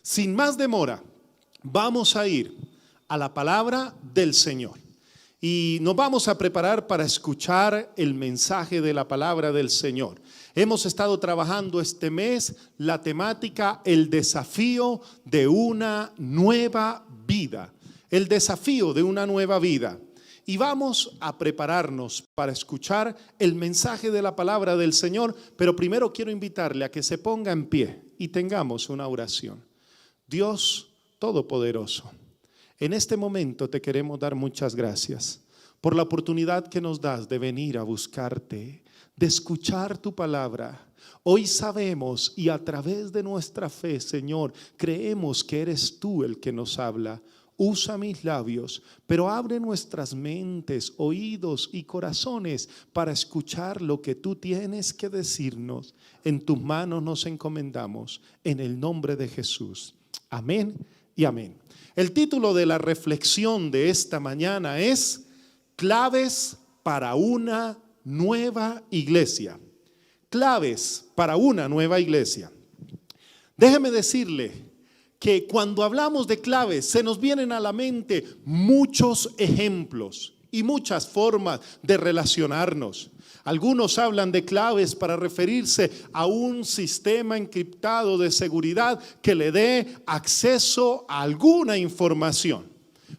Sin más demora, vamos a ir a la palabra del Señor. Y nos vamos a preparar para escuchar el mensaje de la palabra del Señor. Hemos estado trabajando este mes la temática, el desafío de una nueva vida. El desafío de una nueva vida. Y vamos a prepararnos para escuchar el mensaje de la palabra del Señor. Pero primero quiero invitarle a que se ponga en pie y tengamos una oración. Dios Todopoderoso, en este momento te queremos dar muchas gracias por la oportunidad que nos das de venir a buscarte, de escuchar tu palabra. Hoy sabemos y a través de nuestra fe, Señor, creemos que eres tú el que nos habla. Usa mis labios, pero abre nuestras mentes, oídos y corazones para escuchar lo que tú tienes que decirnos. En tus manos nos encomendamos, en el nombre de Jesús. Amén y amén. El título de la reflexión de esta mañana es Claves para una nueva iglesia. Claves para una nueva iglesia. Déjeme decirle que cuando hablamos de claves se nos vienen a la mente muchos ejemplos y muchas formas de relacionarnos. Algunos hablan de claves para referirse a un sistema encriptado de seguridad que le dé acceso a alguna información.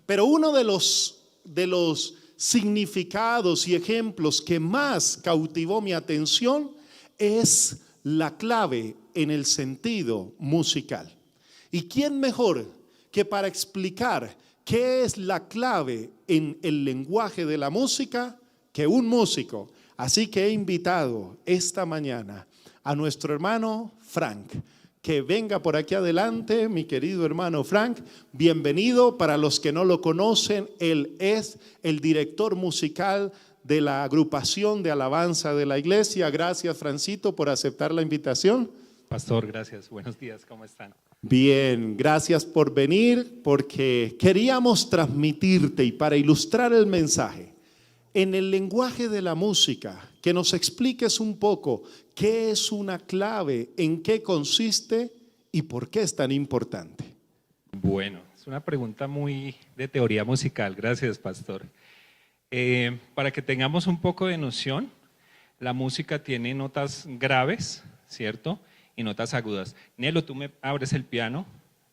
Pero uno de los significados y ejemplos que más cautivó mi atención es la clave en el sentido musical. ¿Y quién mejor que para explicar qué es la clave en el lenguaje de la música que un músico? Así que he invitado esta mañana a nuestro hermano Frank. Que venga por aquí adelante, mi querido hermano Frank. Bienvenido. Para los que no lo conocen, él es el director musical de la agrupación de alabanza de la iglesia. Gracias, Francito, por aceptar la invitación. Pastor, gracias. Buenos días, ¿cómo están? Bien, gracias por venir, porque queríamos transmitirte y para ilustrar el mensaje, en el lenguaje de la música, que nos expliques un poco qué es una clave, en qué consiste y por qué es tan importante. Bueno, es una pregunta muy de teoría musical, gracias, pastor. Para que tengamos un poco de noción, la música tiene notas graves, ¿cierto? Y notas agudas. Nelo, tú me abres el piano,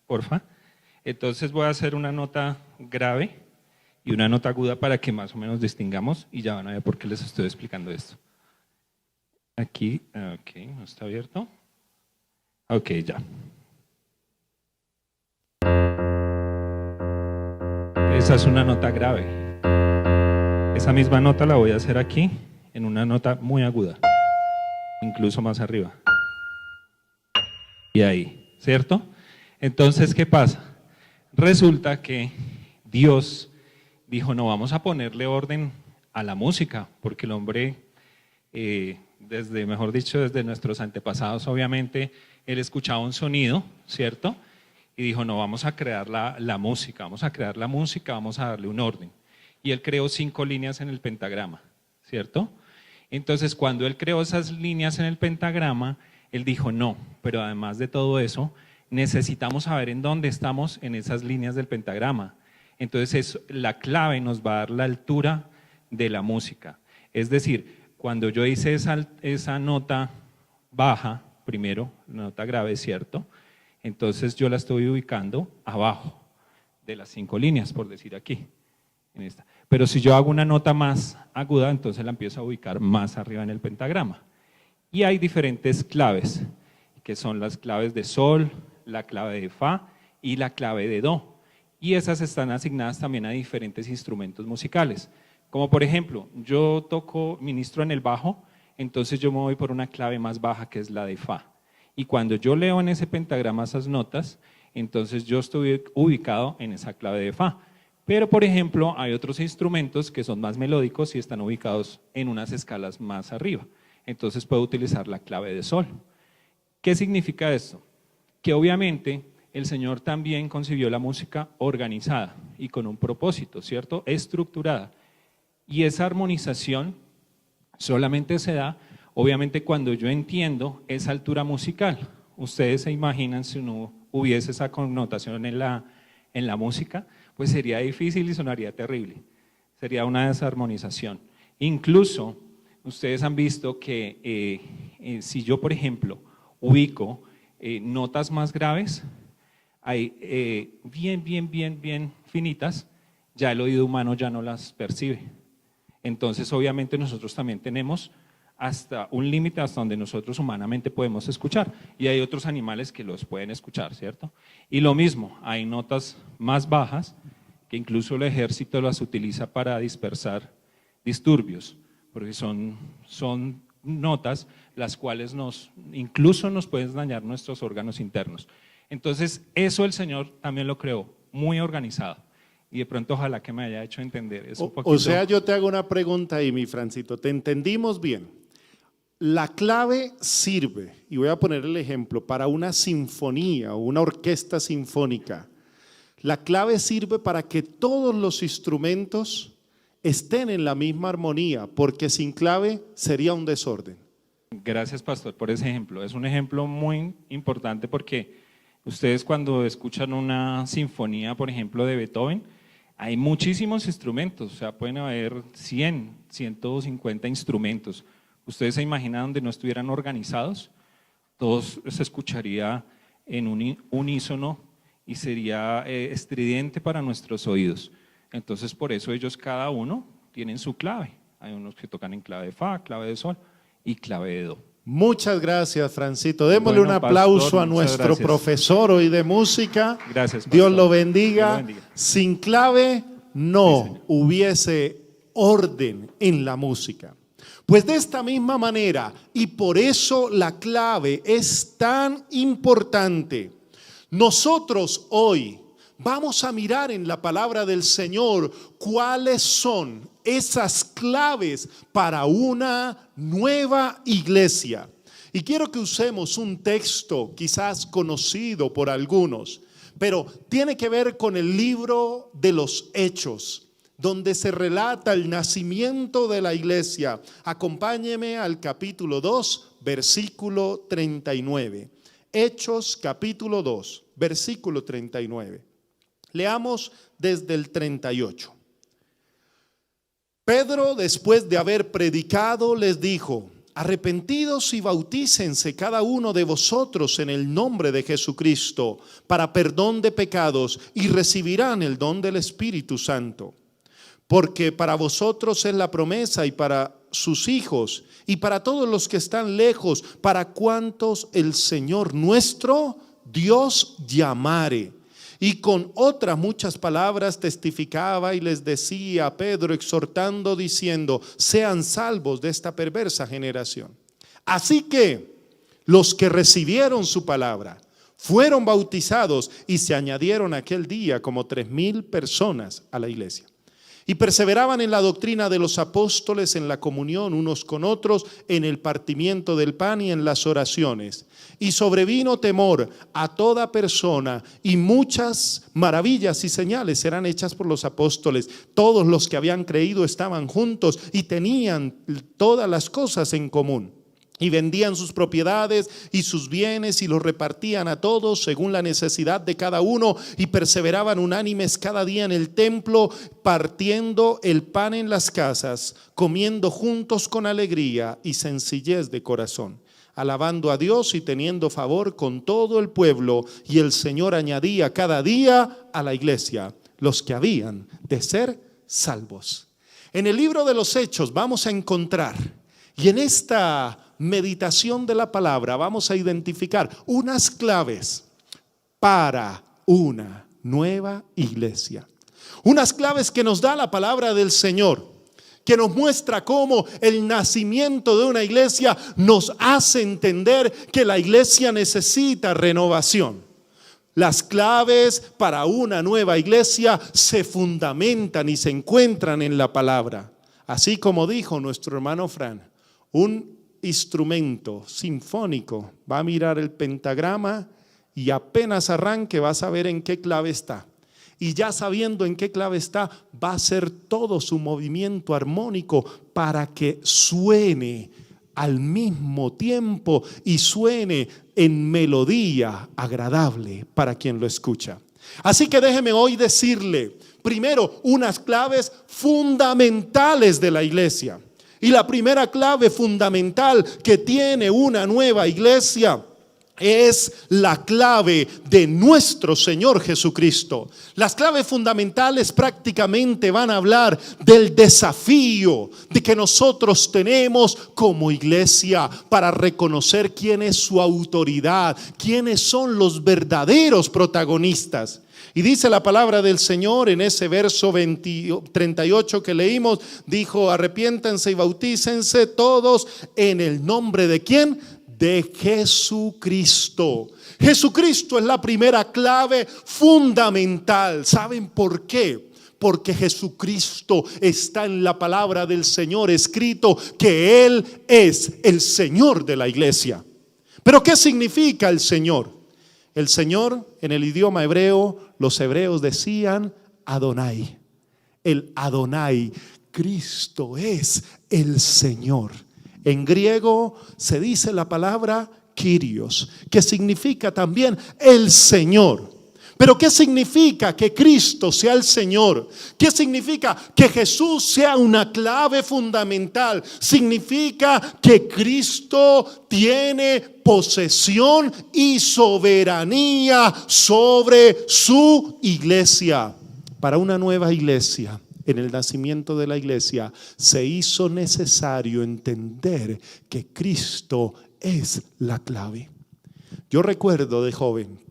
porfa. Entonces voy a hacer una nota grave y una nota aguda para que más o menos distingamos y ya van a ver por qué les estoy explicando esto. Aquí, ok, no está abierto. Ok, ya. Esa es una nota grave. Esa misma nota la voy a hacer aquí en una nota muy aguda, incluso más arriba. Y ahí, ¿cierto? Entonces, ¿qué pasa? Resulta que Dios dijo, no, vamos a ponerle orden a la música, porque el hombre, desde nuestros antepasados, obviamente, él escuchaba un sonido, ¿cierto? Y dijo, no, vamos a crear la música, vamos a darle un orden. Y él creó 5 líneas en el pentagrama, ¿cierto? Entonces, cuando él creó esas líneas en el pentagrama, él dijo, no, pero además de todo eso, necesitamos saber en dónde estamos en esas líneas del pentagrama. Entonces, la clave nos va a dar la altura de la música. Es decir, cuando yo hice esa nota baja, primero, nota grave, ¿cierto? Entonces, yo la estoy ubicando abajo de las 5 líneas, por decir aquí, en esta. Pero si yo hago una nota más aguda, entonces la empiezo a ubicar más arriba en el pentagrama. Y hay diferentes claves, que son las claves de sol, la clave de fa y la clave de do. Y esas están asignadas también a diferentes instrumentos musicales. Como por ejemplo, yo ministro en el bajo, entonces yo me voy por una clave más baja que es la de fa. Y cuando yo leo en ese pentagrama esas notas, entonces yo estoy ubicado en esa clave de fa. Pero por ejemplo, hay otros instrumentos que son más melódicos y están ubicados en unas escalas más arriba. Entonces puedo utilizar la clave de sol. ¿Qué significa esto? Que obviamente el Señor también concibió la música organizada y con un propósito, ¿cierto? Estructurada. Y esa armonización solamente se da, obviamente, cuando yo entiendo esa altura musical. Ustedes se imaginan si uno hubiese esa connotación en la música, pues sería difícil y sonaría terrible. Sería una desarmonización. Incluso, ustedes han visto que si yo, por ejemplo, ubico notas más graves, hay bien finitas, ya el oído humano ya no las percibe. Entonces, obviamente, nosotros también tenemos hasta un límite hasta donde nosotros humanamente podemos escuchar, y hay otros animales que los pueden escuchar, ¿cierto? Y lo mismo, hay notas más bajas que incluso el ejército las utiliza para dispersar disturbios, porque son notas las cuales incluso nos pueden dañar nuestros órganos internos. Entonces, eso el Señor también lo creó muy organizado. Y de pronto ojalá que me haya hecho entender eso un poquito. O sea, yo te hago una pregunta ahí, mi Francito. ¿Te entendimos bien? La clave sirve, y voy a poner el ejemplo, para una sinfonía o una orquesta sinfónica. La clave sirve para que todos los instrumentos estén en la misma armonía, porque sin clave sería un desorden. Gracias, pastor, por ese ejemplo. Es un ejemplo muy importante porque ustedes cuando escuchan una sinfonía, por ejemplo, de Beethoven, hay muchísimos instrumentos, o sea, pueden haber 100, 150 instrumentos. ¿Ustedes se imaginan donde no estuvieran organizados? Todos se escucharía en un unísono y sería estridente para nuestros oídos. Entonces, por eso ellos cada uno tienen su clave. Hay unos que tocan en clave de fa, clave de sol y clave de do. Muchas gracias, Francito. Démosle un aplauso pastor, a nuestro gracias. profesor hoy de música. Gracias, pastor. Dios lo bendiga. Dios lo bendiga. Sin clave no hubiese orden en la música. Pues de esta misma manera, y por eso la clave es tan importante, nosotros hoy vamos a mirar en la palabra del Señor cuáles son esas claves para una nueva iglesia. Y quiero que usemos un texto quizás conocido por algunos, pero tiene que ver con el libro de los Hechos, donde se relata el nacimiento de la iglesia. Acompáñeme al capítulo 2, versículo 39. Hechos capítulo 2, versículo 39. Leamos desde el 38. Pedro, después de haber predicado, les dijo: arrepentidos y bautícense cada uno de vosotros en el nombre de Jesucristo para perdón de pecados, y recibirán el don del Espíritu Santo. Porque para vosotros es la promesa, y para sus hijos, y para todos los que están lejos, para cuantos el Señor nuestro Dios llamare. Y con otras muchas palabras testificaba y les decía a Pedro, exhortando, diciendo: sean salvos de esta perversa generación. Así que los que recibieron su palabra fueron bautizados, y se añadieron aquel día como 3,000 personas a la iglesia. Y perseveraban en la doctrina de los apóstoles, en la comunión unos con otros, en el partimiento del pan y en las oraciones. Y sobrevino temor a toda persona, y muchas maravillas y señales eran hechas por los apóstoles. Todos los que habían creído estaban juntos y tenían todas las cosas en común. Y vendían sus propiedades y sus bienes y los repartían a todos según la necesidad de cada uno, y perseveraban unánimes cada día en el templo, partiendo el pan en las casas, comiendo juntos con alegría y sencillez de corazón, alabando a Dios y teniendo favor con todo el pueblo. Y el Señor añadía cada día a la iglesia los que habían de ser salvos. En el libro de los Hechos vamos a encontrar, y en esta meditación de la palabra vamos a identificar unas claves para una nueva iglesia. Unas claves que nos da la palabra del Señor, que nos muestra cómo el nacimiento de una iglesia nos hace entender que la iglesia necesita renovación. Las claves para una nueva iglesia se fundamentan y se encuentran en la palabra. Así como dijo nuestro hermano Fran, un instrumento sinfónico va a mirar el pentagrama y apenas arranque va a saber en qué clave está. Y ya sabiendo en qué clave está, va a hacer todo su movimiento armónico para que suene al mismo tiempo y suene en melodía agradable para quien lo escucha. Así que déjeme hoy decirle, primero, unas claves fundamentales de la iglesia. Y la primera clave fundamental que tiene una nueva iglesia es la clave de nuestro Señor Jesucristo. Las claves fundamentales prácticamente van a hablar del desafío de que nosotros tenemos como iglesia para reconocer quién es su autoridad, quiénes son los verdaderos protagonistas. Y dice la palabra del Señor en ese verso 38 que leímos, dijo: arrepiéntanse y bautícense todos en el nombre de ¿quién? De Jesucristo. Jesucristo es la primera clave fundamental. ¿Saben por qué? Porque Jesucristo está en la palabra del Señor escrito que Él es el Señor de la iglesia. ¿Pero qué significa el Señor? El Señor, en el idioma hebreo, los hebreos decían Adonai. El Adonai, Cristo es el Señor. En griego se dice la palabra Kyrios, que significa también el Señor. Pero ¿qué significa que Cristo sea el Señor? ¿Qué significa que Jesús sea una clave fundamental? Significa que Cristo tiene posesión y soberanía sobre su iglesia. Para una nueva iglesia, en el nacimiento de la iglesia, se hizo necesario entender que Cristo es la clave. Yo recuerdo de joven,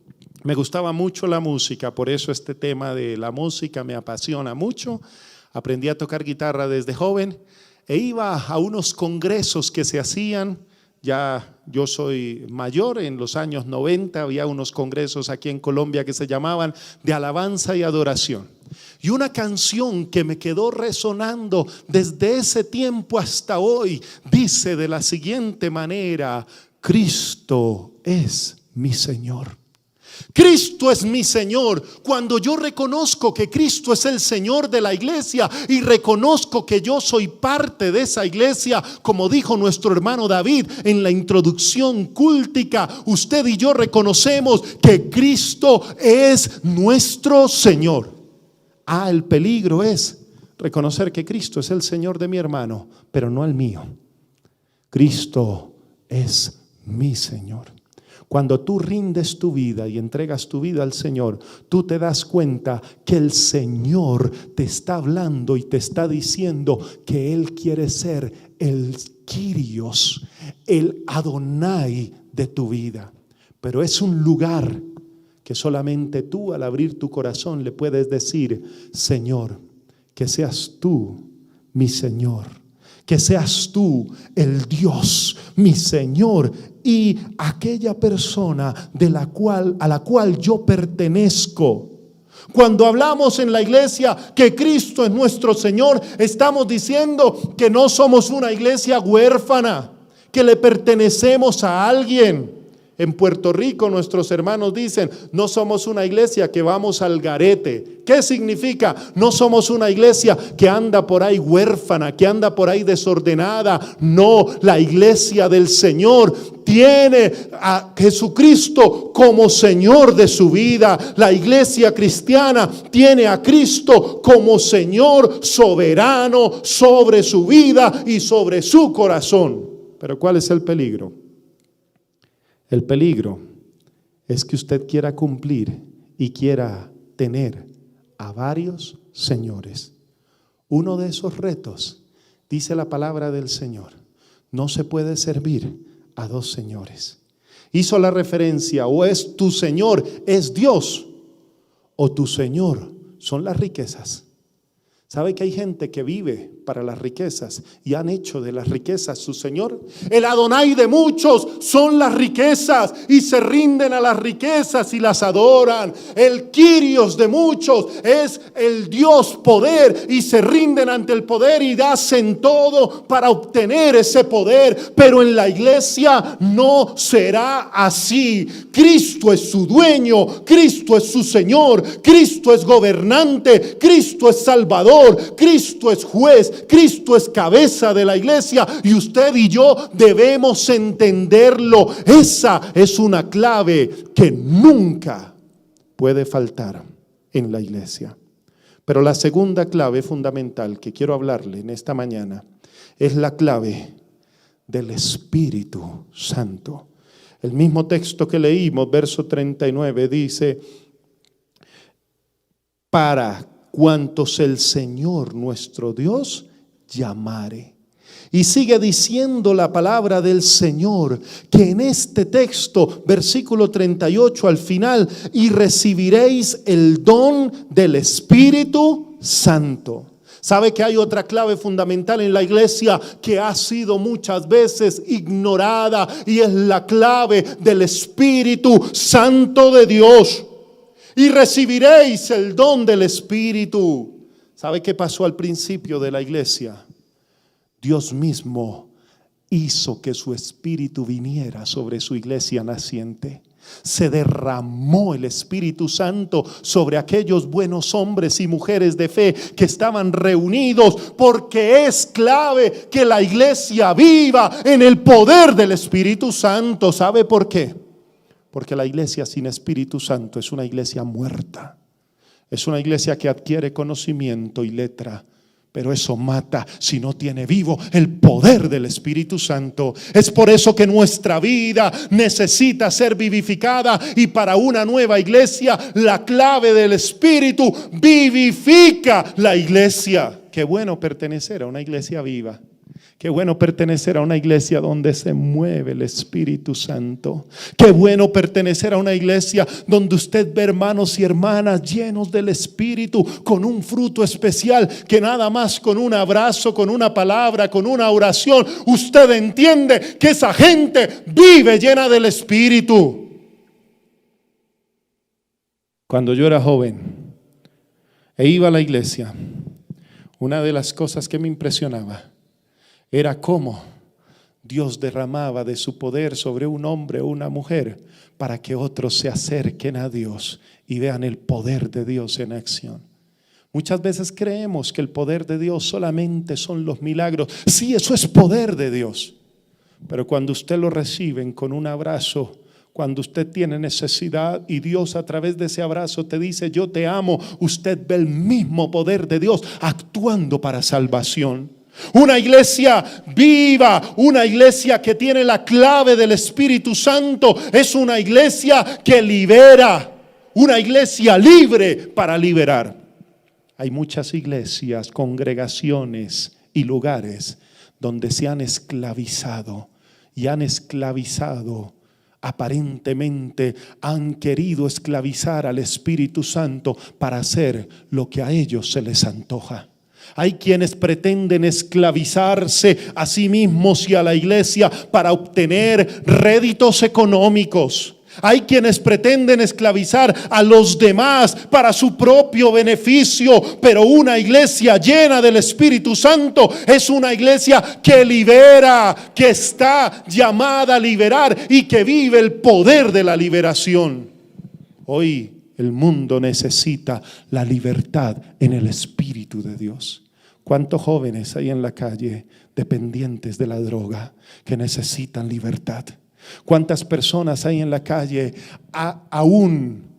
me gustaba mucho la música, por eso este tema de la música me apasiona mucho. Aprendí a tocar guitarra desde joven e iba a unos congresos que se hacían. Ya yo soy mayor, en los años 90 había unos congresos aquí en Colombia que se llamaban de alabanza y adoración. Y una canción que me quedó resonando desde ese tiempo hasta hoy dice de la siguiente manera: Cristo es mi Señor. Cristo es mi Señor. Cuando yo reconozco que Cristo es el Señor de la iglesia y reconozco que yo soy parte de esa iglesia, como dijo nuestro hermano David en la introducción cúltica, usted y yo reconocemos que Cristo es nuestro Señor. El peligro es reconocer que Cristo es el Señor de mi hermano, pero no el mío. Cristo es mi Señor. Cuando tú rindes tu vida y entregas tu vida al Señor, tú te das cuenta que el Señor te está hablando y te está diciendo que Él quiere ser el Kyrios, el Adonai de tu vida. Pero es un lugar que solamente tú, al abrir tu corazón, le puedes decir: Señor, que seas tú mi Señor, que seas tú el Dios, mi Señor, y aquella persona a la cual yo pertenezco. Cuando hablamos en la iglesia que Cristo es nuestro Señor, estamos diciendo que no somos una iglesia huérfana, que le pertenecemos a alguien. En Puerto Rico nuestros hermanos dicen: no somos una iglesia que vamos al garete. ¿Qué significa? No somos una iglesia que anda por ahí huérfana, que anda por ahí desordenada. No, la iglesia del Señor tiene a Jesucristo como Señor de su vida. La iglesia cristiana tiene a Cristo como Señor soberano sobre su vida y sobre su corazón. Pero ¿cuál es el peligro? El peligro es que usted quiera cumplir y quiera tener a varios señores. Uno de esos retos, dice la palabra del Señor, no se puede servir a dos señores. Hizo la referencia: o es tu Señor, es Dios, o tu Señor son las riquezas. ¿Sabe que hay gente que vive para las riquezas y han hecho de las riquezas su Señor? El Adonai de muchos son las riquezas y se rinden a las riquezas y las adoran. El Kyrios de muchos es el Dios poder y se rinden ante el poder y hacen todo para obtener ese poder. Pero en la iglesia no será así. Cristo es su dueño, Cristo es su Señor, Cristo es gobernante, Cristo es Salvador. pastor, Cristo es juez, Cristo es cabeza de la iglesia y usted y yo debemos entenderlo. Esa es una clave que nunca puede faltar en la iglesia. Pero la segunda clave fundamental que quiero hablarle en esta mañana es la clave del Espíritu Santo. El mismo texto que leímos, verso 39, dice: para cuantos el Señor nuestro Dios llamare. Y sigue diciendo la palabra del Señor que en este texto, versículo 38 al final: y recibiréis el don del Espíritu Santo. ¿Sabe que hay otra clave fundamental en la iglesia que ha sido muchas veces ignorada? Y es la clave del Espíritu Santo de Dios. Y recibiréis el don del Espíritu. ¿Sabe qué pasó al principio de la iglesia? Dios mismo hizo que su Espíritu viniera sobre su iglesia naciente. Se derramó el Espíritu Santo sobre aquellos buenos hombres y mujeres de fe que estaban reunidos, porque es clave que la iglesia viva en el poder del Espíritu Santo. ¿Sabe por qué? Porque la iglesia sin Espíritu Santo es una iglesia muerta. Es una iglesia que adquiere conocimiento y letra, pero eso mata si no tiene vivo el poder del Espíritu Santo. Es por eso que nuestra vida necesita ser vivificada, y para una nueva iglesia la clave del Espíritu vivifica la iglesia. Qué bueno pertenecer a una iglesia viva. Qué bueno pertenecer a una iglesia donde se mueve el Espíritu Santo. Qué bueno pertenecer a una iglesia donde usted ve hermanos y hermanas llenos del Espíritu, con un fruto especial que nada más con un abrazo, con una palabra, con una oración, usted entiende que esa gente vive llena del Espíritu. Cuando yo era joven e iba a la iglesia, una de las cosas que me impresionaba era cómo Dios derramaba de su poder sobre un hombre o una mujer para que otros se acerquen a Dios y vean el poder de Dios en acción. Muchas veces creemos que el poder de Dios solamente son los milagros. Sí, eso es poder de Dios. Pero cuando usted lo reciben con un abrazo, cuando usted tiene necesidad y Dios a través de ese abrazo te dice yo te amo, usted ve el mismo poder de Dios actuando para salvación. Una iglesia viva, una iglesia que tiene la clave del Espíritu Santo, es una iglesia que libera, una iglesia libre para liberar. Hay muchas iglesias, congregaciones y lugares donde se han esclavizado y han esclavizado. Aparentemente han querido esclavizar al Espíritu Santo para hacer lo que a ellos se les antoja. Hay quienes pretenden esclavizarse a sí mismos y a la iglesia para obtener réditos económicos. Hay quienes pretenden esclavizar a los demás para su propio beneficio, pero una iglesia llena del Espíritu Santo es una iglesia que libera, que está llamada a liberar y que vive el poder de la liberación. Hoy el mundo necesita la libertad en el Espíritu de Dios. ¿Cuántos jóvenes hay en la calle dependientes de la droga que necesitan libertad? ¿Cuántas personas hay en la calle aún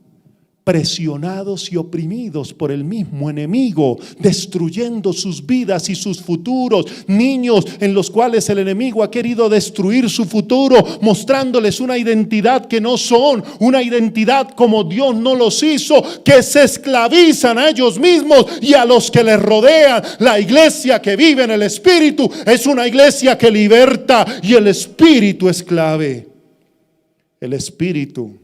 presionados y oprimidos por el mismo enemigo, destruyendo sus vidas y sus futuros? Niños en los cuales el enemigo ha querido destruir su futuro, mostrándoles una identidad que no son, una identidad como Dios no los hizo, que se esclavizan a ellos mismos y a los que les rodean. La iglesia que vive en el Espíritu es una iglesia que liberta, y el Espíritu es clave. El Espíritu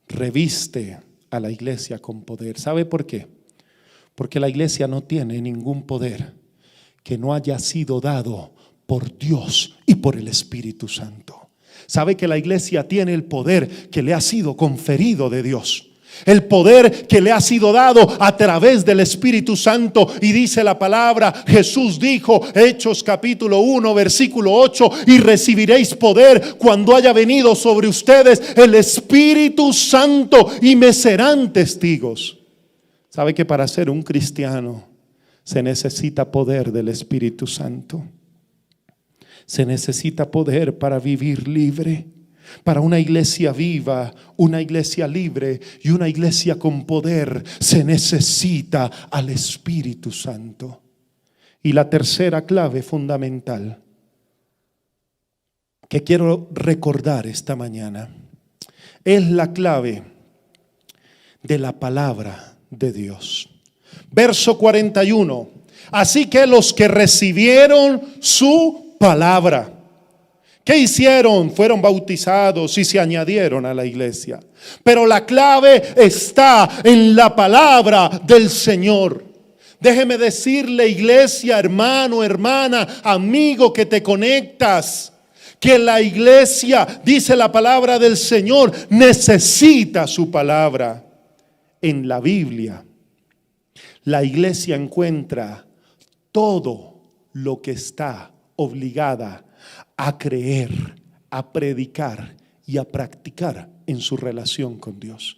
reviste a la iglesia con poder. ¿Sabe por qué? Porque la iglesia no tiene ningún poder que no haya sido dado por Dios y por el Espíritu Santo. ¿Sabe que la iglesia tiene el poder que le ha sido conferido de Dios? El poder que le ha sido dado a través del Espíritu Santo. Y dice la palabra, Jesús dijo, Hechos capítulo 1 versículo 8: y recibiréis poder cuando haya venido sobre ustedes el Espíritu Santo, y me serán testigos. ¿Sabe que para ser un cristiano se necesita poder del Espíritu Santo? Se necesita poder para vivir libre. Para una iglesia viva, una iglesia libre y una iglesia con poder, se necesita al Espíritu Santo. Y la tercera clave fundamental que quiero recordar esta mañana es la clave de la palabra de Dios. Verso 41. Así que los que recibieron su palabra, ¿qué hicieron? Fueron bautizados y se añadieron a la iglesia. Pero la clave está en la palabra del Señor. Déjeme decirle, iglesia, hermano, hermana, amigo que te conectas, que la iglesia, dice la palabra del Señor, necesita su palabra. En la Biblia, la iglesia encuentra todo lo que está obligada a creer, a predicar y a practicar en su relación con Dios.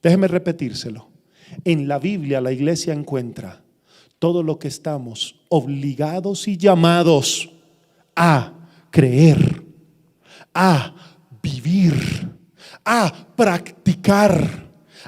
Déjeme repetírselo. En la Biblia la iglesia encuentra todo lo que estamos obligados y llamados a creer, a vivir, a practicar,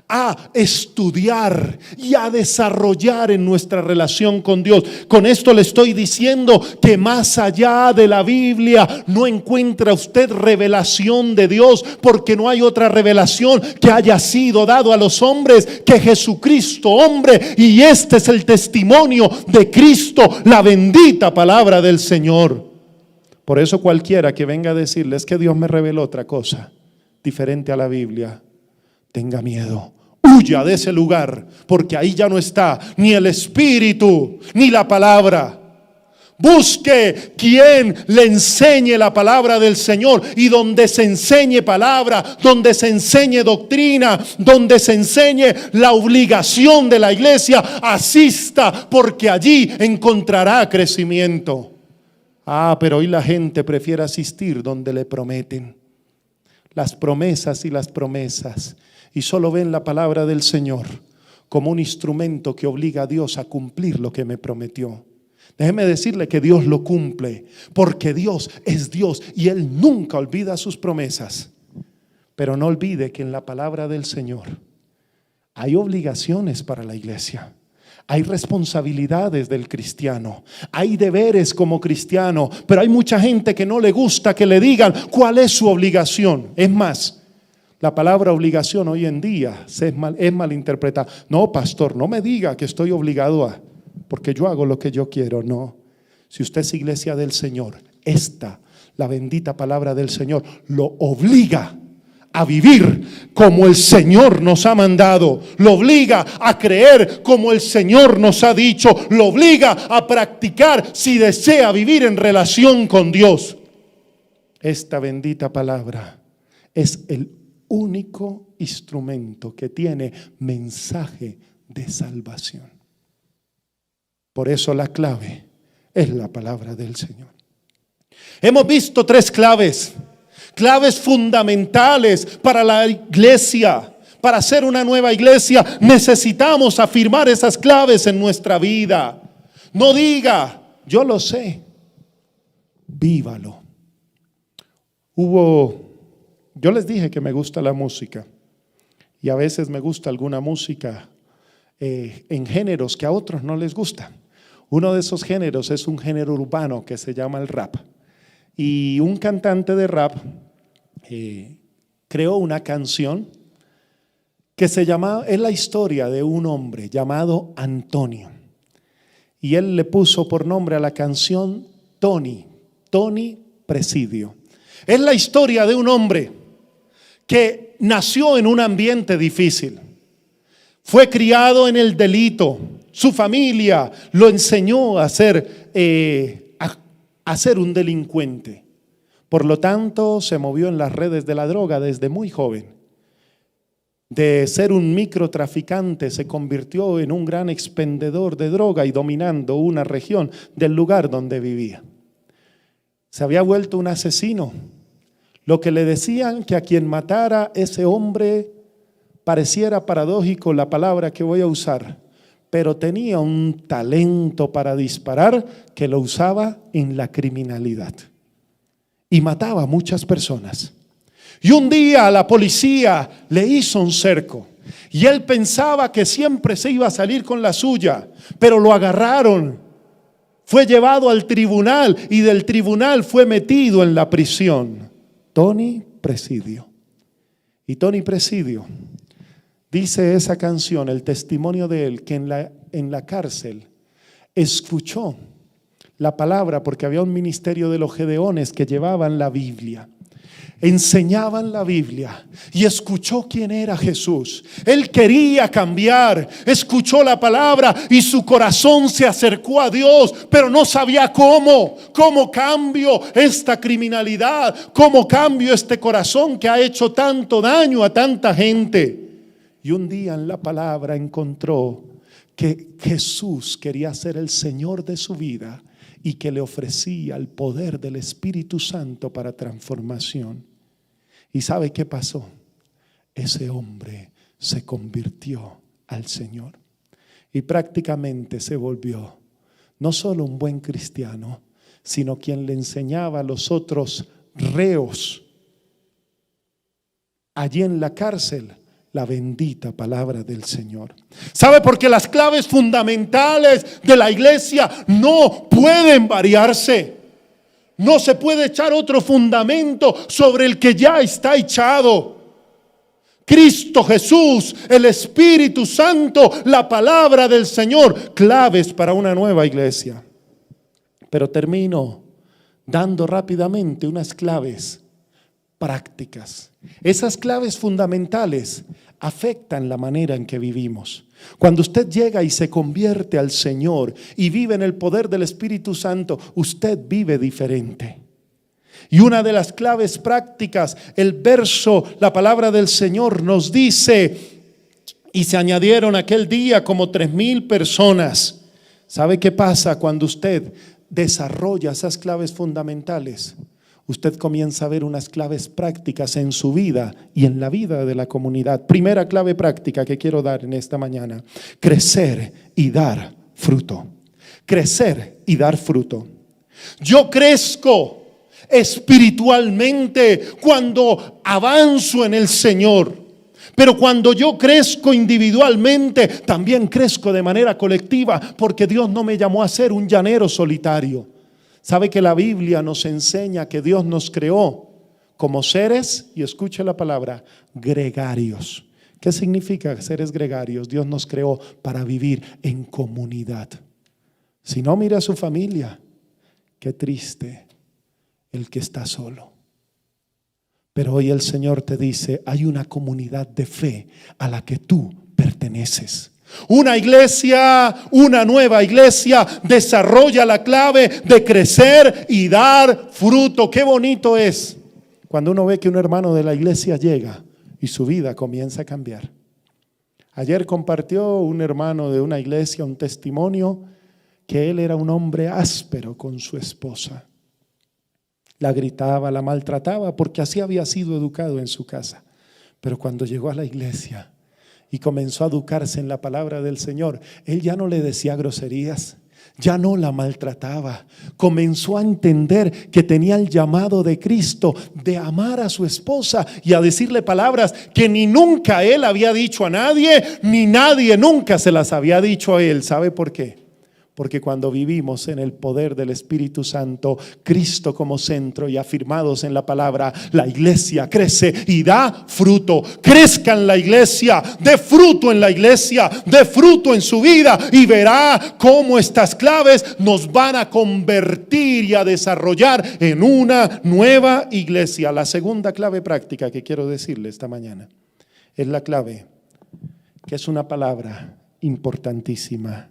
a estudiar y a desarrollar en nuestra relación con Dios. Con esto le estoy diciendo que más allá de la Biblia no encuentra usted revelación de Dios, porque no hay otra revelación que haya sido dado a los hombres que Jesucristo, hombre, y este es el testimonio de Cristo, la bendita palabra del Señor. Por eso cualquiera que venga a decirles que Dios me reveló otra cosa diferente a la Biblia, tenga miedo, huya de ese lugar, porque ahí ya no está ni el Espíritu ni la palabra. Busque quien le enseñe la palabra del Señor, y donde se enseñe palabra, donde se enseñe doctrina, donde se enseñe la obligación de la iglesia, asista, porque allí encontrará crecimiento. Pero hoy la gente prefiere asistir donde le prometen las promesas y las promesas, y solo ven la palabra del Señor como un instrumento que obliga a Dios a cumplir lo que me prometió. Déjeme decirle que Dios lo cumple, porque Dios es Dios y Él nunca olvida sus promesas. Pero no olvide que en la palabra del Señor hay obligaciones para la iglesia. Hay responsabilidades del cristiano, hay deberes como cristiano, pero hay mucha gente que no le gusta que le digan cuál es su obligación. Es más, la palabra obligación hoy en día es malinterpretada. No, pastor, no me diga que estoy obligado a, porque yo hago lo que yo quiero. No, si usted es iglesia del Señor, la bendita palabra del Señor lo obliga a vivir como el Señor nos ha mandado, lo obliga a creer como el Señor nos ha dicho, lo obliga a practicar si desea vivir en relación con Dios. Esta bendita palabra es el único instrumento que tiene mensaje de salvación. Por eso la clave es la palabra del Señor. Hemos visto 3 claves fundamentales para la iglesia. Para ser una nueva iglesia necesitamos afirmar esas claves en nuestra vida. No diga, yo lo sé, vívalo. Yo les dije que me gusta la música, y a veces me gusta alguna música en géneros que a otros no les gusta. Uno de esos géneros es un género urbano que se llama el rap. Y un cantante de rap creó una canción que se llama, es la historia de un hombre llamado Antonio. Y él le puso por nombre a la canción Tony Presidio. Es la historia de un hombre que nació en un ambiente difícil. Fue criado en el delito. Su familia lo enseñó a ser un delincuente. Por lo tanto, se movió en las redes de la droga desde muy joven. De ser un microtraficante se convirtió en un gran expendedor de droga y dominando una región del lugar donde vivía. Se había vuelto un asesino. Lo que le decían que a quien matara ese hombre, pareciera paradójico la palabra que voy a usar, pero tenía un talento para disparar que lo usaba en la criminalidad y mataba a muchas personas. Y un día la policía le hizo un cerco y él pensaba que siempre se iba a salir con la suya, pero lo agarraron. Fue llevado al tribunal y del tribunal fue metido en la prisión. Tony Presidio. Y Tony Presidio, dice esa canción, el testimonio de él, que en la cárcel escuchó la palabra, porque había un ministerio de los Gedeones que llevaban la Biblia, enseñaban la Biblia, y escuchó quién era Jesús. Él quería cambiar, escuchó la palabra y su corazón se acercó a Dios, pero no sabía cómo cambio esta criminalidad, cómo cambio este corazón que ha hecho tanto daño a tanta gente. Y un día en la palabra encontró que Jesús quería ser el Señor de su vida y que le ofrecía el poder del Espíritu Santo para transformación. ¿Y sabe qué pasó? Ese hombre se convirtió al Señor y prácticamente se volvió no solo un buen cristiano, sino quien le enseñaba a los otros reos allí en la cárcel la bendita palabra del Señor. ¿Sabe? Porque las claves fundamentales de la iglesia no pueden variarse. No se puede echar otro fundamento sobre el que ya está echado. Cristo Jesús, el Espíritu Santo, la palabra del Señor, claves para una nueva iglesia. Pero termino dando rápidamente unas claves prácticas. Esas claves fundamentales afectan la manera en que vivimos. Cuando usted llega y se convierte al Señor y vive en el poder del Espíritu Santo, usted vive diferente. Y una de las claves prácticas, el verso, la palabra del Señor nos dice: y se añadieron aquel día como 3,000 personas. ¿Sabe qué pasa cuando usted desarrolla esas claves fundamentales? Usted comienza a ver unas claves prácticas en su vida y en la vida de la comunidad. Primera clave práctica que quiero dar en esta mañana: crecer y dar fruto. Crecer y dar fruto. Yo crezco espiritualmente cuando avanzo en el Señor, pero cuando yo crezco individualmente, también crezco de manera colectiva, porque Dios no me llamó a ser un llanero solitario. ¿Sabe que la Biblia nos enseña que Dios nos creó como seres, y escuche la palabra, gregarios? ¿Qué significa seres gregarios? Dios nos creó para vivir en comunidad. Si no, mira a su familia. Qué triste el que está solo. Pero hoy el Señor te dice: hay una comunidad de fe a la que tú perteneces. Una iglesia, una nueva iglesia, desarrolla la clave de crecer y dar fruto. Qué bonito es cuando uno ve que un hermano de la iglesia llega y su vida comienza a cambiar. Ayer compartió un hermano de una iglesia un testimonio que él era un hombre áspero con su esposa. La gritaba, la maltrataba, porque así había sido educado en su casa. Pero cuando llegó a la iglesia y comenzó a educarse en la palabra del Señor, él ya no le decía groserías, ya no la maltrataba. Comenzó a entender que tenía el llamado de Cristo de amar a su esposa y a decirle palabras que ni nunca él había dicho a nadie, ni nadie nunca se las había dicho a él. ¿Sabe por qué? Porque cuando vivimos en el poder del Espíritu Santo, Cristo como centro y afirmados en la palabra, la iglesia crece y da fruto. Crezca en la iglesia, dé fruto en la iglesia, dé fruto en su vida, y verá cómo estas claves nos van a convertir y a desarrollar en una nueva iglesia. La segunda clave práctica que quiero decirle esta mañana es la clave, que es una palabra importantísima: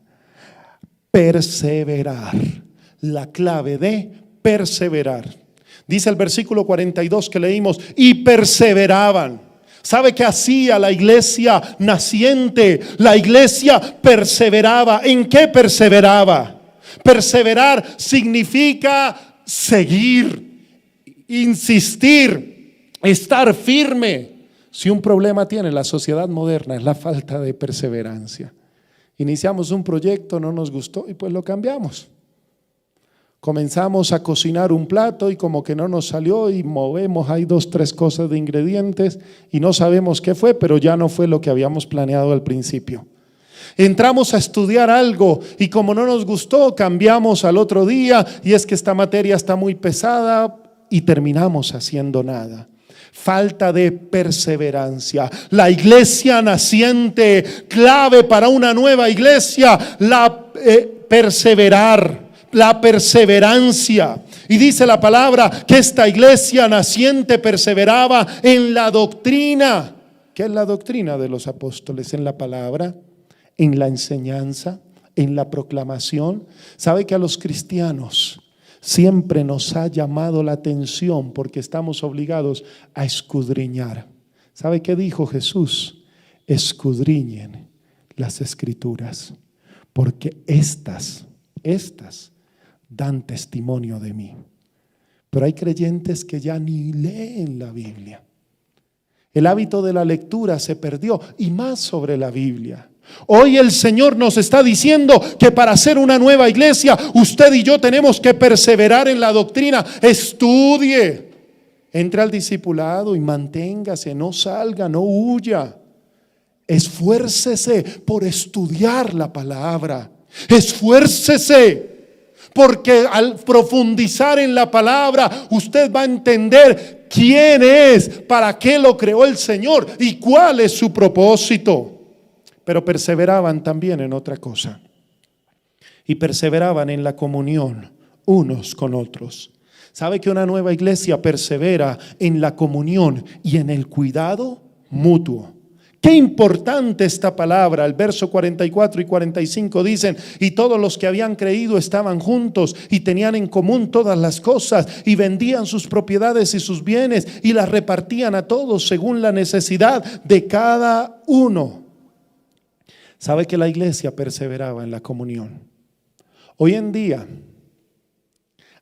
perseverar. La clave de perseverar. Dice el versículo 42 que leímos: y perseveraban. ¿Sabe qué hacía la iglesia naciente? La iglesia perseveraba. ¿En qué perseveraba? Perseverar significa seguir, insistir, estar firme. Si un problema tiene la sociedad moderna, es la falta de perseverancia. Iniciamos un proyecto, no nos gustó y pues lo cambiamos. Comenzamos a cocinar un plato y como que no nos salió y movemos ahí 2, 3 cosas de ingredientes y no sabemos qué fue, pero ya no fue lo que habíamos planeado al principio. Entramos a estudiar algo y como no nos gustó, cambiamos al otro día y es que esta materia está muy pesada y terminamos haciendo nada. Falta de perseverancia. La iglesia naciente, clave para una nueva iglesia, perseverar, la perseverancia. Y dice la palabra que esta iglesia naciente perseveraba en la doctrina. ¿Qué es la doctrina de los apóstoles? En la palabra, en la enseñanza, en la proclamación. ¿Sabe que a los cristianos siempre nos ha llamado la atención porque estamos obligados a escudriñar? ¿Sabe qué dijo Jesús? Escudriñen las escrituras, porque estas dan testimonio de mí. Pero hay creyentes que ya ni leen la Biblia. El hábito de la lectura se perdió, y más sobre la Biblia. Hoy el Señor nos está diciendo que para hacer una nueva iglesia, usted y yo tenemos que perseverar en la doctrina. Estudie, entre al discipulado y manténgase, no salga, no huya. Esfuércese por estudiar la palabra. Esfuércese, porque al profundizar en la palabra, usted va a entender quién es, para qué lo creó el Señor y cuál es su propósito. Pero perseveraban también en otra cosa. Y perseveraban en la comunión unos con otros. ¿Sabe que una nueva iglesia persevera en la comunión y en el cuidado mutuo? Qué importante esta palabra. El verso 44 y 45 dicen: y todos los que habían creído estaban juntos y tenían en común todas las cosas y vendían sus propiedades y sus bienes y las repartían a todos según la necesidad de cada uno. ¿Sabe que la iglesia perseveraba en la comunión? Hoy en día,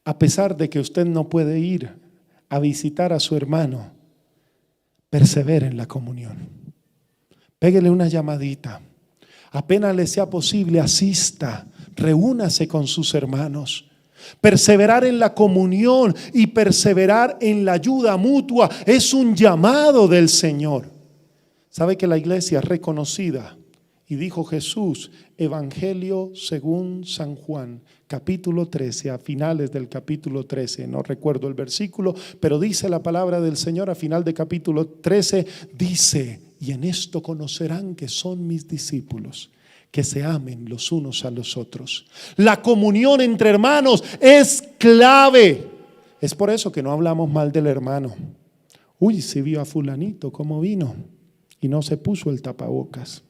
a pesar de que usted no puede ir a visitar a su hermano, persevere en la comunión. Pégale una llamadita. Apenas le sea posible, asista, reúnase con sus hermanos. Perseverar en la comunión y perseverar en la ayuda mutua es un llamado del Señor. ¿Sabe que la iglesia es reconocida? Y dijo Jesús, Evangelio según San Juan, capítulo 13, a finales del capítulo 13, no recuerdo el versículo, pero dice la palabra del Señor a final de capítulo 13, dice: y en esto conocerán que son mis discípulos, que se amen los unos a los otros. La comunión entre hermanos es clave. Es por eso que no hablamos mal del hermano. Uy, si vio a fulanito cómo vino y no se puso el tapabocas.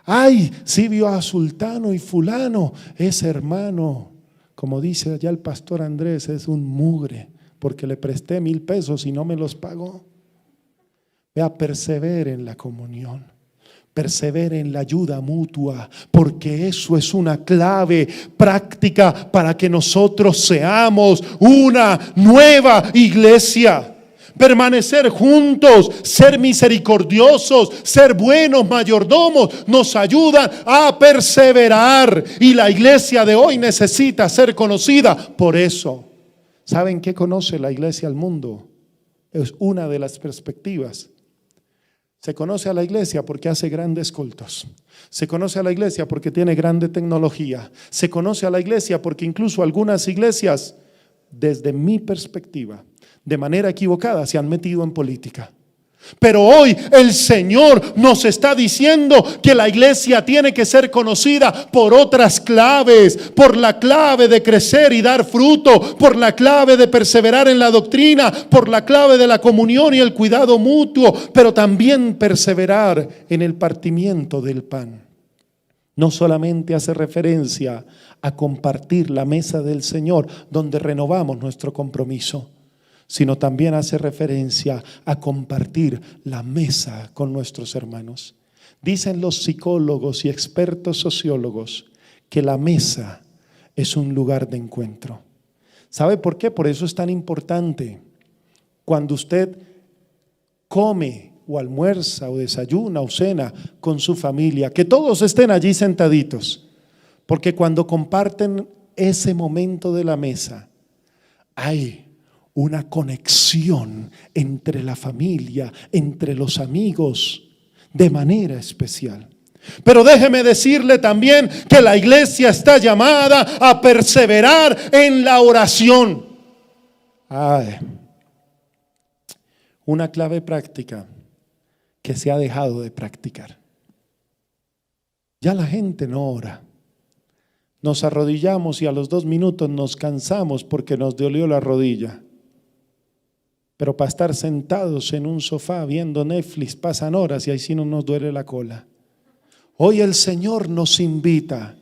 Ay, sí vio a sultano y fulano, ese hermano, como dice allá el pastor Andrés, es un mugre, porque le presté 1,000 pesos y no me los pagó. Vea, persevere en la comunión, persevere en la ayuda mutua, porque eso es una clave práctica para que nosotros seamos una nueva iglesia. Permanecer juntos, ser misericordiosos, ser buenos mayordomos, nos ayudan a perseverar. Y la iglesia de hoy necesita ser conocida por eso. ¿Saben qué conoce la iglesia al mundo? Es una de las perspectivas. Se conoce a la iglesia porque hace grandes cultos. Se conoce a la iglesia porque tiene grande tecnología. Se conoce a la iglesia porque incluso algunas iglesias, desde mi perspectiva, de manera equivocada se han metido en política. Pero hoy el Señor nos está diciendo que la iglesia tiene que ser conocida por otras claves, por la clave de crecer y dar fruto, por la clave de perseverar en la doctrina, por la clave de la comunión y el cuidado mutuo, pero también perseverar en el partimiento del pan. No solamente hace referencia a compartir la mesa del Señor, donde renovamos nuestro compromiso, sino también hace referencia a compartir la mesa con nuestros hermanos. Dicen los psicólogos y expertos sociólogos que la mesa es un lugar de encuentro. ¿Sabe por qué? Por eso es tan importante cuando usted come o almuerza o desayuna o cena con su familia, que todos estén allí sentaditos, porque cuando comparten ese momento de la mesa, hay una conexión entre la familia, entre los amigos, de manera especial. Pero déjeme decirle también que la iglesia está llamada a perseverar en la oración. Una clave práctica que se ha dejado de practicar. Ya la gente no ora. Nos arrodillamos y a los 2 minutos nos cansamos porque nos dolió la rodilla. Pero para estar sentados en un sofá viendo Netflix pasan horas y ahí sí no nos duele la cola. Hoy el Señor nos invita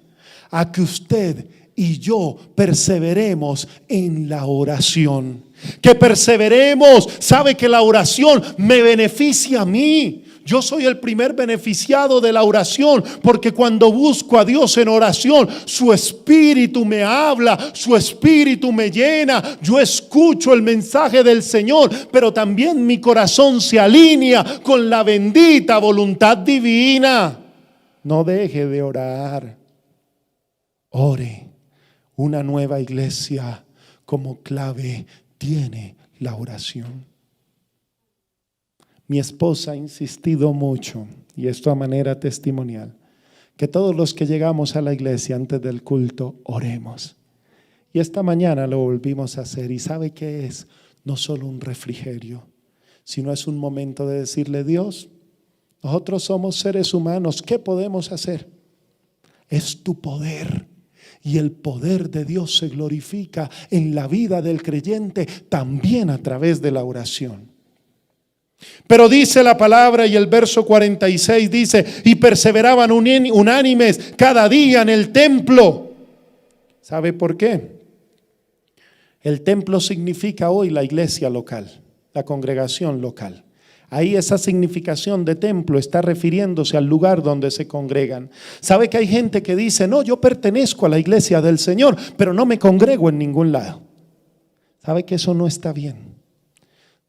a que usted y yo perseveremos en la oración. Que perseveremos. Sabe que la oración me beneficia a mí. Yo soy el primer beneficiado de la oración, porque cuando busco a Dios en oración, su espíritu me habla, su espíritu me llena. Yo escucho el mensaje del Señor, pero también mi corazón se alinea con la bendita voluntad divina. No deje de orar. Ore. Una nueva iglesia como clave tiene la oración. Mi esposa ha insistido mucho, y esto a manera testimonial, que todos los que llegamos a la iglesia antes del culto oremos. Y esta mañana lo volvimos a hacer. ¿Y sabe qué es? No solo un refrigerio, sino es un momento de decirle: Dios, nosotros somos seres humanos, ¿qué podemos hacer? Es tu poder. Y el poder de Dios se glorifica en la vida del creyente también a través de la oración. Pero dice la palabra, y el verso 46 dice: y perseveraban unánimes cada día en el templo. ¿Sabe por qué? El templo significa hoy la iglesia local, la congregación local. Ahí esa significación de templo está refiriéndose al lugar donde se congregan. ¿Sabe que hay gente que dice: no, yo pertenezco a la iglesia del Señor, pero no me congrego en ningún lado? ¿Sabe que eso no está bien?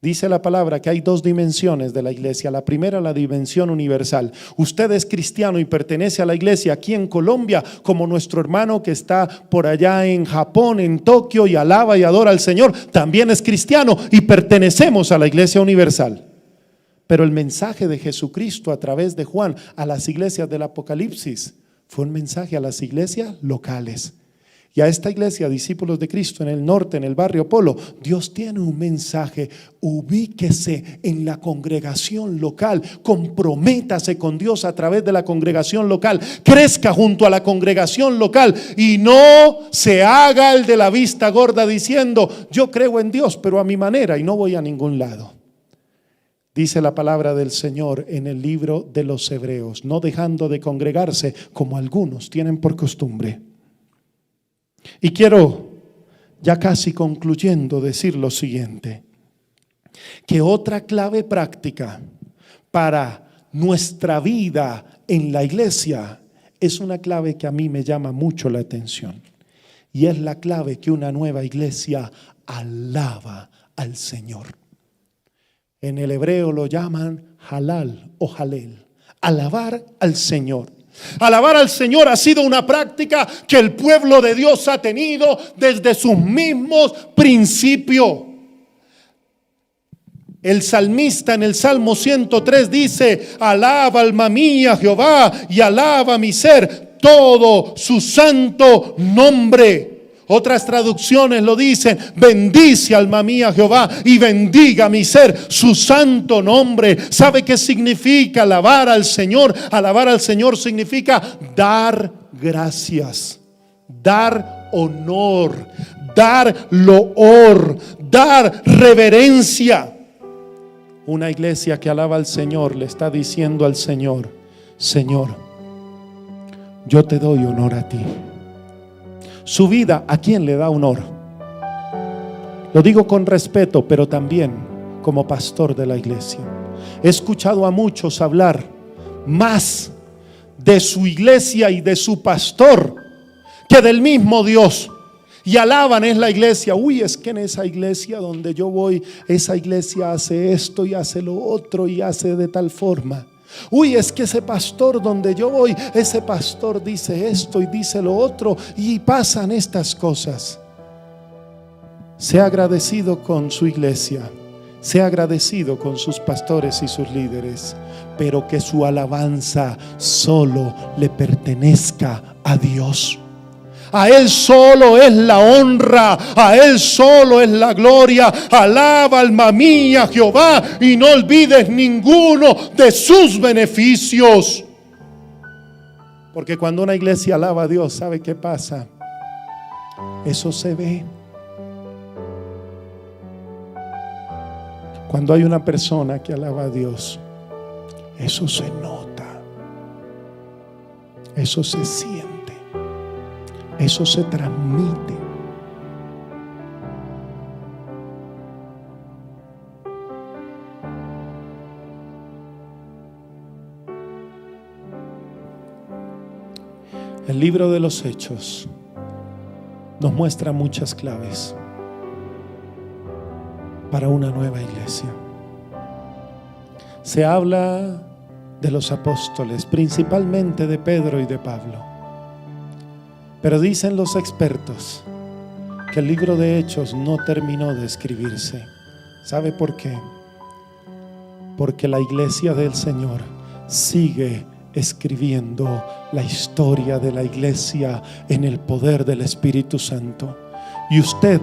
Dice la palabra que hay 2 dimensiones de la iglesia. La primera, la dimensión universal. Usted es cristiano y pertenece a la iglesia aquí en Colombia, como nuestro hermano que está por allá en Japón, en Tokio, y alaba y adora al Señor. También es cristiano y pertenecemos a la iglesia universal. Pero el mensaje de Jesucristo a través de Juan a las iglesias del Apocalipsis fue un mensaje a las iglesias locales. Y a esta iglesia, discípulos de Cristo en el norte, en el barrio Polo, Dios tiene un mensaje: ubíquese en la congregación local, comprométase con Dios a través de la congregación local, crezca junto a la congregación local y no se haga el de la vista gorda diciendo: yo creo en Dios, pero a mi manera y no voy a ningún lado. Dice la palabra del Señor en el libro de los Hebreos: no dejando de congregarse como algunos tienen por costumbre. Y quiero, ya casi concluyendo, decir lo siguiente: que otra clave práctica para nuestra vida en la iglesia es una clave que a mí me llama mucho la atención, y es la clave que una nueva iglesia alaba al Señor. En el hebreo lo llaman halal o halel, alabar al Señor. Alabar al Señor ha sido una práctica que el pueblo de Dios ha tenido desde sus mismos principios. El salmista en el Salmo 103 dice: alaba alma mía Jehová, y alaba mi ser todo su santo nombre. Otras traducciones lo dicen: bendice alma mía Jehová y bendiga mi ser su santo nombre. ¿Sabe qué significa alabar al Señor? Alabar al Señor significa dar gracias, dar honor, dar loor, dar reverencia. Una iglesia que alaba al Señor le está diciendo al Señor: Señor, yo te doy honor a ti. Su vida, ¿a quién le da honor? Lo digo con respeto, pero también como pastor de la iglesia. He escuchado a muchos hablar más de su iglesia y de su pastor que del mismo Dios. Y alaban es la iglesia. Uy, es que en esa iglesia donde yo voy, esa iglesia hace esto y hace lo otro y hace de tal forma. Uy, es que ese pastor donde yo voy, ese pastor dice esto y dice lo otro y pasan estas cosas. Sea agradecido con su iglesia, sea agradecido con sus pastores y sus líderes, pero que su alabanza solo le pertenezca a Dios. A Él solo es la honra, a Él solo es la gloria. Alaba, alma mía, Jehová, y no olvides ninguno de sus beneficios. Porque cuando una iglesia alaba a Dios, ¿sabe qué pasa? Eso se ve. Cuando hay una persona que alaba a Dios, eso se nota, eso se siente. Eso se transmite. El libro de los Hechos nos muestra muchas claves para una nueva iglesia. Se habla de los apóstoles, principalmente de Pedro y de Pablo. Pero dicen los expertos que el libro de Hechos no terminó de escribirse. ¿Sabe por qué? Porque la iglesia del Señor sigue escribiendo la historia de la iglesia en el poder del Espíritu Santo. Y usted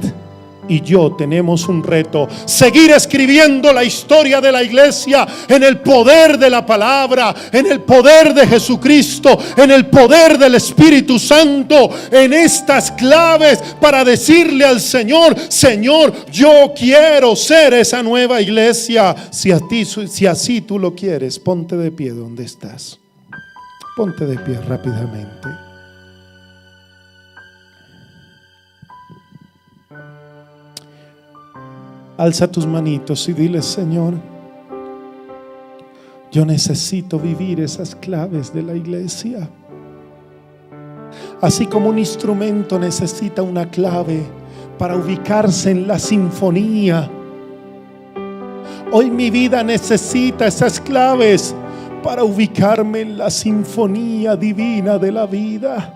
y yo tenemos un reto: seguir escribiendo la historia de la iglesia en el poder de la palabra, en el poder de Jesucristo, en el poder del Espíritu Santo, en estas claves para decirle al Señor: Señor, yo quiero ser esa nueva iglesia. Si así tú lo quieres, ponte de pie donde estás. Ponte de pie rápidamente. Alza tus manitos y dile: Señor, yo necesito vivir esas claves de la iglesia. Así como un instrumento necesita una clave para ubicarse en la sinfonía, hoy mi vida necesita esas claves para ubicarme en la sinfonía divina de la vida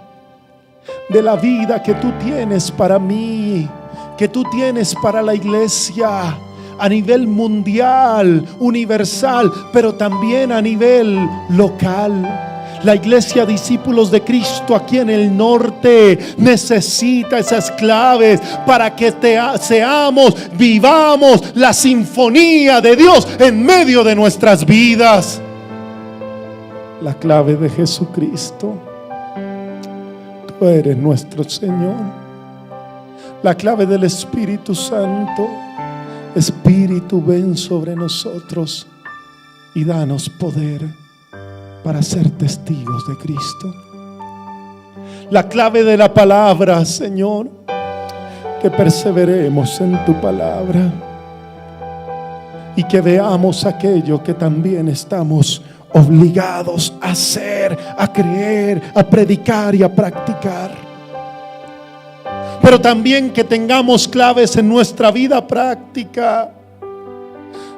que tú tienes para mí, que tú tienes para la iglesia a nivel mundial, universal, pero también a nivel local. La iglesia Discípulos de Cristo aquí en el norte necesita esas claves para que vivamos la sinfonía de Dios en medio de nuestras vidas. La clave de Jesucristo: tú eres nuestro Señor. La clave del Espíritu Santo: Espíritu, ven sobre nosotros y danos poder para ser testigos de Cristo. La clave de la palabra, Señor, que perseveremos en tu palabra y que veamos aquello que también estamos obligados a hacer, a creer, a predicar y a practicar. Pero también que tengamos claves en nuestra vida práctica.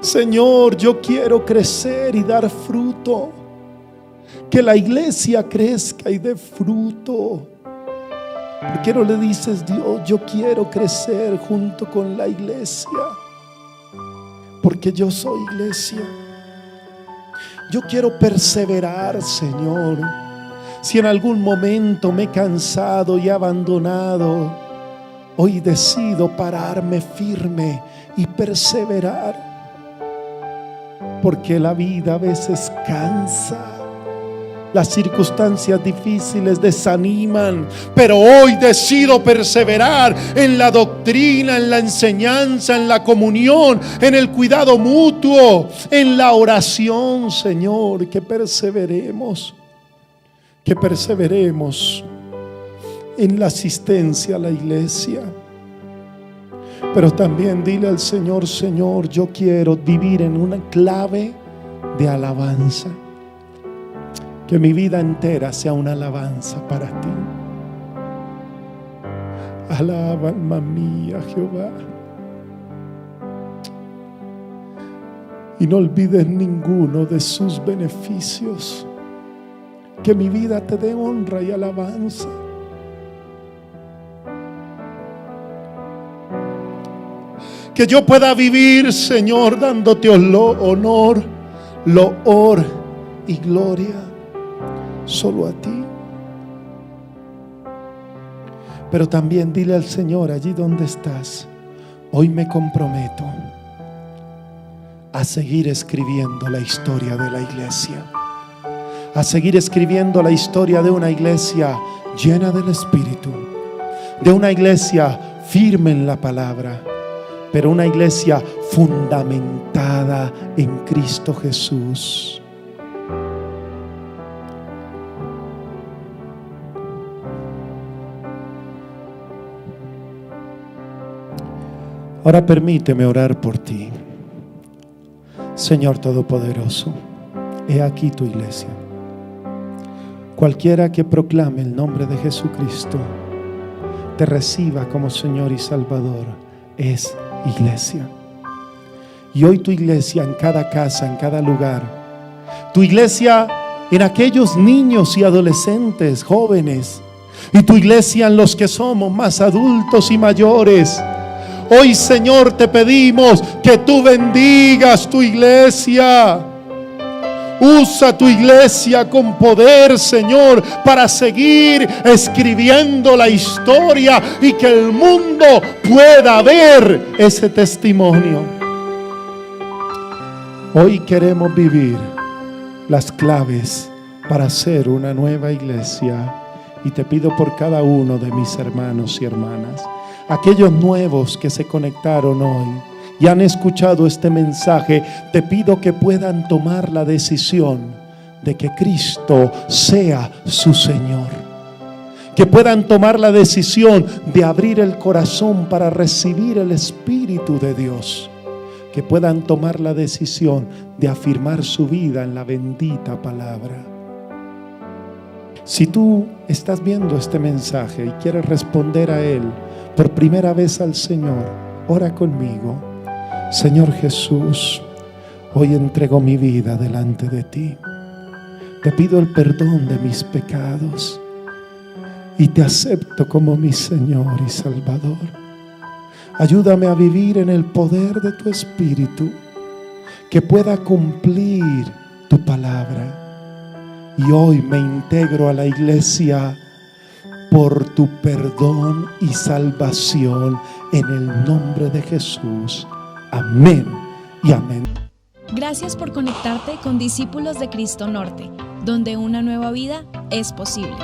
Señor, yo quiero crecer y dar fruto. Que la iglesia crezca y dé fruto. ¿Por qué no le dices: Dios, yo quiero crecer junto con la iglesia? Porque yo soy iglesia. Yo quiero perseverar, Señor. Si en algún momento me he cansado y abandonado, hoy decido pararme firme y perseverar. Porque la vida a veces cansa. Las circunstancias difíciles desaniman, pero hoy decido perseverar en la doctrina, en la enseñanza, en la comunión, en el cuidado mutuo, en la oración, Señor. Que perseveremos en la asistencia a la iglesia. Pero también dile al Señor: Señor, yo quiero vivir en una clave de alabanza. Que mi vida entera sea una alabanza para ti. Alaba, alma mía, Jehová. Y no olvides ninguno de sus beneficios. Que mi vida te dé honra y alabanza. Que yo pueda vivir, Señor, dándote honor, loor y gloria solo a ti. Pero también dile al Señor allí donde estás: hoy me comprometo a seguir escribiendo la historia de la iglesia, a seguir escribiendo la historia de una iglesia llena del Espíritu, de una iglesia firme en la palabra, pero una iglesia fundamentada en Cristo Jesús. Ahora permíteme orar por ti. Señor Todopoderoso, he aquí tu iglesia. Cualquiera que proclame el nombre de Jesucristo, te reciba como Señor y Salvador, es iglesia. Y hoy tu iglesia en cada casa, en cada lugar, tu iglesia en aquellos niños y adolescentes, jóvenes, y tu iglesia en los que somos más adultos y mayores. Hoy, Señor, te pedimos que tú bendigas tu iglesia. Usa tu iglesia con poder, Señor, para seguir escribiendo la historia y que el mundo pueda ver ese testimonio. Hoy queremos vivir las claves para ser una nueva iglesia, y te pido por cada uno de mis hermanos y hermanas, aquellos nuevos que se conectaron hoy y han escuchado este mensaje, te pido que puedan tomar la decisión de que Cristo sea su Señor, que puedan tomar la decisión de abrir el corazón para recibir el Espíritu de Dios, que puedan tomar la decisión de afirmar su vida en la bendita palabra. Si tú estás viendo este mensaje y quieres responder a él por primera vez al Señor, ora conmigo. Señor Jesús, hoy entrego mi vida delante de ti. Te pido el perdón de mis pecados y te acepto como mi Señor y Salvador. Ayúdame a vivir en el poder de tu Espíritu, que pueda cumplir tu palabra. Y hoy me integro a la iglesia por tu perdón y salvación, en el nombre de Jesús. Amén y amén. Gracias por conectarte con Discípulos de Cristo Norte, donde una nueva vida es posible.